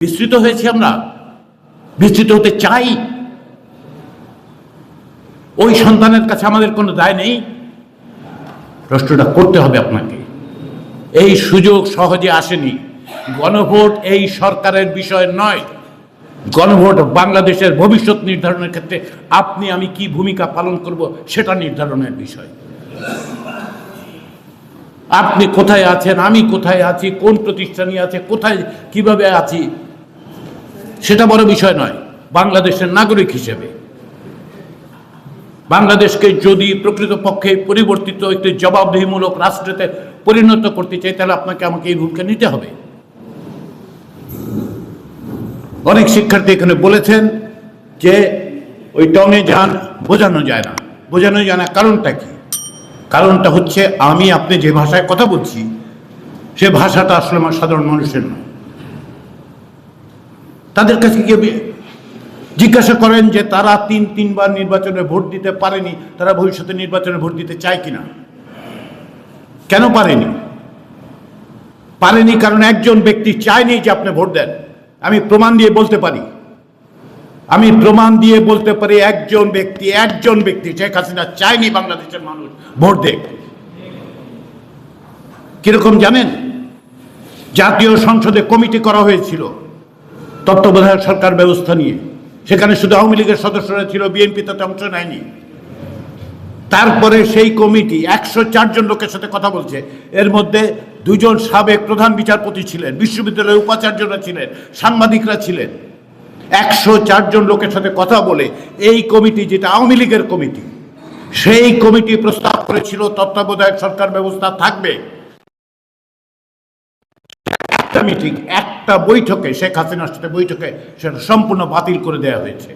বিস্তৃত হয়েছি, আমরা বিস্তৃত হতে চাই। ওই সন্তানের কাছে আমাদের কোনো দায় নেই। প্রশ্নটা করতে হবে আপনাকে। এই সুযোগ সহজে আসেনি। গণভোট এই সরকারের বিষয় নয়। গণভোট বাংলাদেশের ভবিষ্যৎ নির্ধারণের ক্ষেত্রে আপনি আমি কি ভূমিকা পালন করব সেটা নির্ধারণের বিষয়। আপনি কোথায় আছেন, আমি কোথায় আছি, কোন প্রতিষ্ঠানে আছে, কোথায় কিভাবে আছি, সেটা বড় বিষয় নয়। বাংলাদেশের নাগরিক হিসেবে বাংলাদেশকে যদি প্রকৃতপক্ষে পরিবর্তিত একটি জবাবদিহিমূলক রাষ্ট্রতে পরিণত করতে চাই, তাহলে আপনাকে আমাকে এই ভূমিকা নিতে হবে। অনেক শিক্ষার্থী এখানে বলেছেন যে ওই টঙে যান বোঝানো যায় না। বোঝানো যায় না কারণটা কি? কারণটা হচ্ছে আমি আপনি যে ভাষায় কথা বলছি সে ভাষাটা আসলে আমার সাধারণ মানুষের নয়। তাদের কাছে গিয়ে জিজ্ঞাসা করেন যে তারা তিনবার নির্বাচনে ভোট দিতে পারেনি, তারা ভবিষ্যতে নির্বাচনে ভোট দিতে চায় কিনা। কেন পারেনি? পারেনি কারণ একজন ব্যক্তি চায়নি যে আপনি ভোট দেন। আমি প্রমাণ দিয়ে বলতে পারি, একজন ব্যক্তি শেখ হাসিনা চায়নি বাংলাদেশের মানুষ ভোট দেখ। কিরকম জানেন? জাতীয় সংসদে কমিটি করা হয়েছিল তত্ত্বাবধায়ক সরকার ব্যবস্থা নিয়ে। সেখানে শুধু আওয়ামী লীগের সদস্যরা ছিল, বিএনপি তাতে অংশ নেয়নি। তারপরে সেই কমিটি 104 জন লোকের সাথে কথা বলছে। এর মধ্যে 2 জন সাবেক প্রধান বিচারপতি ছিলেন, বিশ্ববিদ্যালয়ের উপাচার্যরা ছিলেন, সাংবাদিকরা ছিলেন। 104 জন লোকের সাথে কথা বলে এই কমিটি, যেটা আওয়ামী লীগের কমিটি, সেই কমিটি প্রস্তাব করেছিল তত্ত্বাবধায়ক সরকার ব্যবস্থা থাকবে। একটা বৈঠকে, শেখ হাসিনার সাথে বৈঠকে সেটা সম্পূর্ণ বাতিল করে দেওয়া হয়েছে।